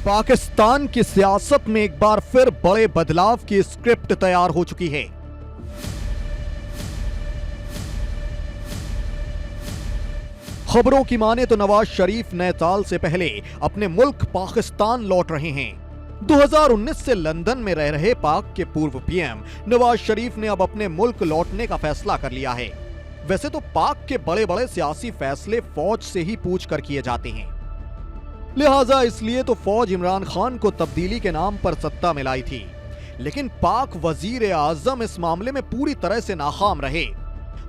पाकिस्तान की सियासत में एक बार फिर बड़े बदलाव की स्क्रिप्ट तैयार हो चुकी है। खबरों की माने तो नवाज शरीफ नए साल से पहले अपने मुल्क पाकिस्तान लौट रहे हैं। 2019 से लंदन में रह रहे पाक के पूर्व पीएम नवाज शरीफ ने अब अपने मुल्क लौटने का फैसला कर लिया है। वैसे तो पाक के बड़े बड़े सियासी फैसले फौज से ही पूछ कर किए जाते हैं, लिहाजा इसलिए तो फौज इमरान खान को तब्दीली के नाम पर सत्ता में लाई थी। लेकिन पाक वजीर आजम इस मामले में पूरी तरह से नाकाम रहे।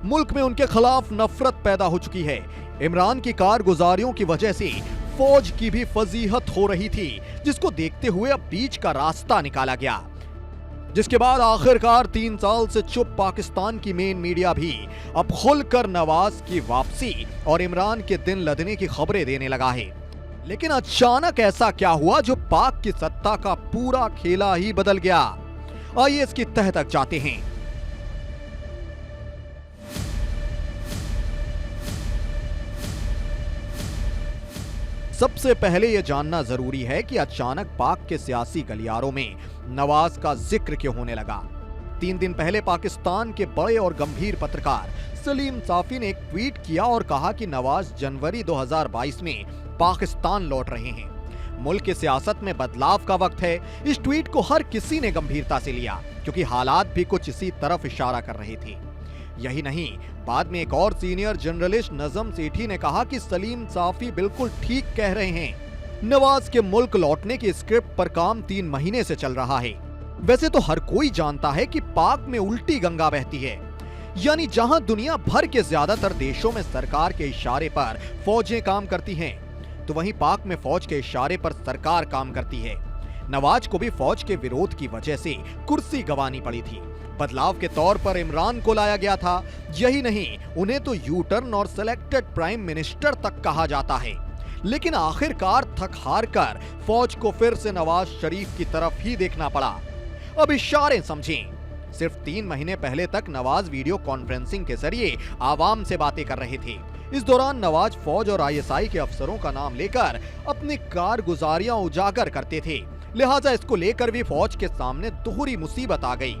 मुल्क में उनके खिलाफ नफरत पैदा हो चुकी है। इमरान की कारगुजारियों की वजह से फौज की भी फजीहत हो रही थी, जिसको देखते हुए अब बीच का रास्ता निकाला गया। जिसके बाद आखिरकार 3 साल से चुप पाकिस्तान की मेन मीडिया भी अब खुलकर नवाज की वापसी और इमरान के दिन लदने की खबरें देने लगा है। लेकिन अचानक ऐसा क्या हुआ जो पाक की सत्ता का पूरा खेला ही बदल गया? आइए इसकी तह तक जाते हैं। सबसे पहले यह जानना जरूरी है कि अचानक पाक के सियासी गलियारों में नवाज का जिक्र क्यों होने लगा। 3 दिन पहले पाकिस्तान के बड़े और गंभीर पत्रकार सलीम साफी ने एक ट्वीट किया और कहा कि नवाज जनवरी 2022 में पाकिस्तान लौट रहे हैं। मुल्क की सियासत में बदलाव का वक्त है। इस ट्वीट को हर किसी ने गंभीरता से लिया, क्योंकि हालात भी कुछ इसी तरफ इशारा कर रहे थे। यही नहीं, बाद में एक और सीनियर जर्नलिस्ट नजम सेठी ने कहा कि सलीम साफी बिल्कुल ठीक कह रहे हैं। नवाज के मुल्क लौटने की स्क्रिप्ट पर काम 3 महीने से चल रहा है। वैसे तो हर कोई जानता है कि पाक में उल्टी गंगा बहती है, यानी जहां दुनिया भर के ज्यादातर देशों में सरकार के इशारे पर फौजें काम करती हैं, तो वहीं पाक में फौज के इशारे पर सरकार काम करती है। नवाज को भी फौज के विरोध की वजह से कुर्सी गंवानी पड़ी थी। बदलाव के तौर पर इमरान को लाया गया था। यही नहीं, उन्हें तो यू टर्न और सिलेक्टेड प्राइम मिनिस्टर तक कहा जाता है। लेकिन आखिरकार थक हार कर फौज को फिर से नवाज शरीफ की तरफ ही देखना पड़ा। अब इशारे समझें। सिर्फ 3 महीने पहले तक नवाज वीडियो कॉन्फ्रेंसिंग के जरिए आवाम से बातें कर रहे थे। इस दौरान नवाज फौज और आईएसआई के अफसरों का नाम लेकर अपनी कारगुजारियां उजागर करते थे। लिहाजा इसको लेकर भी फौज के सामने दोहरी मुसीबत आ गई।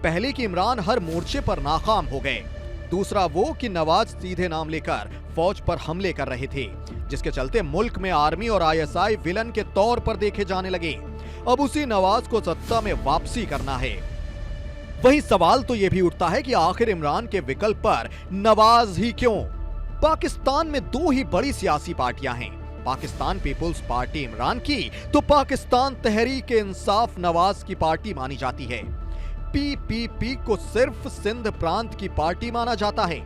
पहले कि इमरान हर मोर्चे पर नाकाम हो गए, दूसरा वो कि नवाज सीधे नाम लेकर फौज पर हमले कर रहे थे, जिसके चलते मुल्क में आर्मी और आईएसआई विलन के तौर पर देखे जाने लगे। अब उसी नवाज को सत्ता में वापसी करना है। वही सवाल तो यह भी उठता है कि आखिर इमरान के विकल्प पर नवाज ही क्यों? पाकिस्तान में 2 ही बड़ी सियासी पार्टियां हैं, पाकिस्तान पीपुल्स पार्टी इमरान की, तो पाकिस्तान तहरीक इंसाफ नवाज की पार्टी मानी जाती है। पीपीपी को सिर्फ सिंध प्रांत की पार्टी माना जाता है।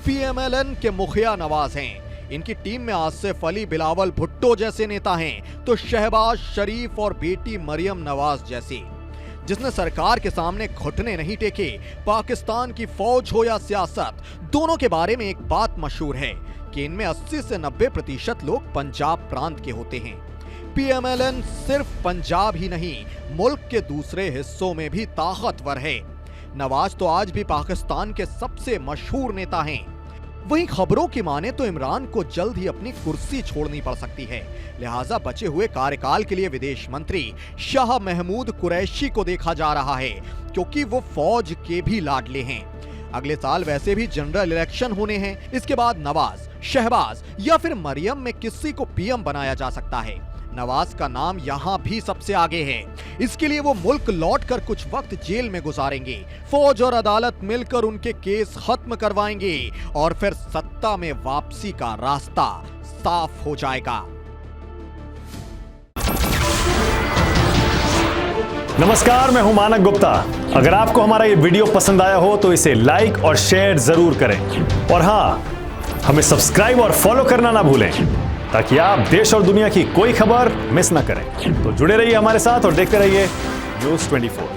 पीएमएलएन के मुखिया नवाज हैं। इनकी टीम में आसिफ अली, बिलावल भुट्टो जैसे नेता हैं, तो शहबाज शरीफ और बेटी मरियम नवाज जैसे, जिसने सरकार के सामने घुटने नहीं टेके। पाकिस्तान की फौज हो या सियासत, दोनों के बारे में एक बात मशहूर है कि इनमें 80 से 90% लोग पंजाब प्रांत के होते हैं। पीएमएलएन सिर्फ पंजाब ही नहीं, मुल्क के दूसरे हिस्सों में भी ताकतवर है। नवाज तो आज भी पाकिस्तान के सबसे मशहूर नेता हैं। वहीं खबरों की माने तो इमरान को जल्द ही अपनी कुर्सी छोड़नी पड़ सकती है। लिहाजा बचे हुए कार्यकाल के लिए विदेश मंत्री शाह महमूद कुरैशी को देखा जा रहा है, क्योंकि वो फौज के भी लाडले हैं। अगले साल वैसे भी जनरल इलेक्शन होने हैं। इसके बाद नवाज, शहबाज या फिर मरियम में किसी को पीएम बनाया जा सकता है। नवाज का नाम यहां भी सबसे आगे है। इसके लिए वो मुल्क लौटकर कुछ वक्त जेल में गुजारेंगे। फौज और अदालत मिलकर उनके केस खत्म करवाएंगे और फिर सत्ता में वापसी का रास्ता साफ हो जाएगा। नमस्कार, मैं हूं मानक गुप्ता। अगर आपको हमारा ये वीडियो पसंद आया हो तो इसे लाइक और शेयर जरूर करें, और हां, हमें सब्सक्राइब और फॉलो करना ना भूलें, ताकि आप देश और दुनिया की कोई खबर मिस ना करें। तो जुड़े रहिए हमारे साथ और देखते रहिए न्यूज़ 24।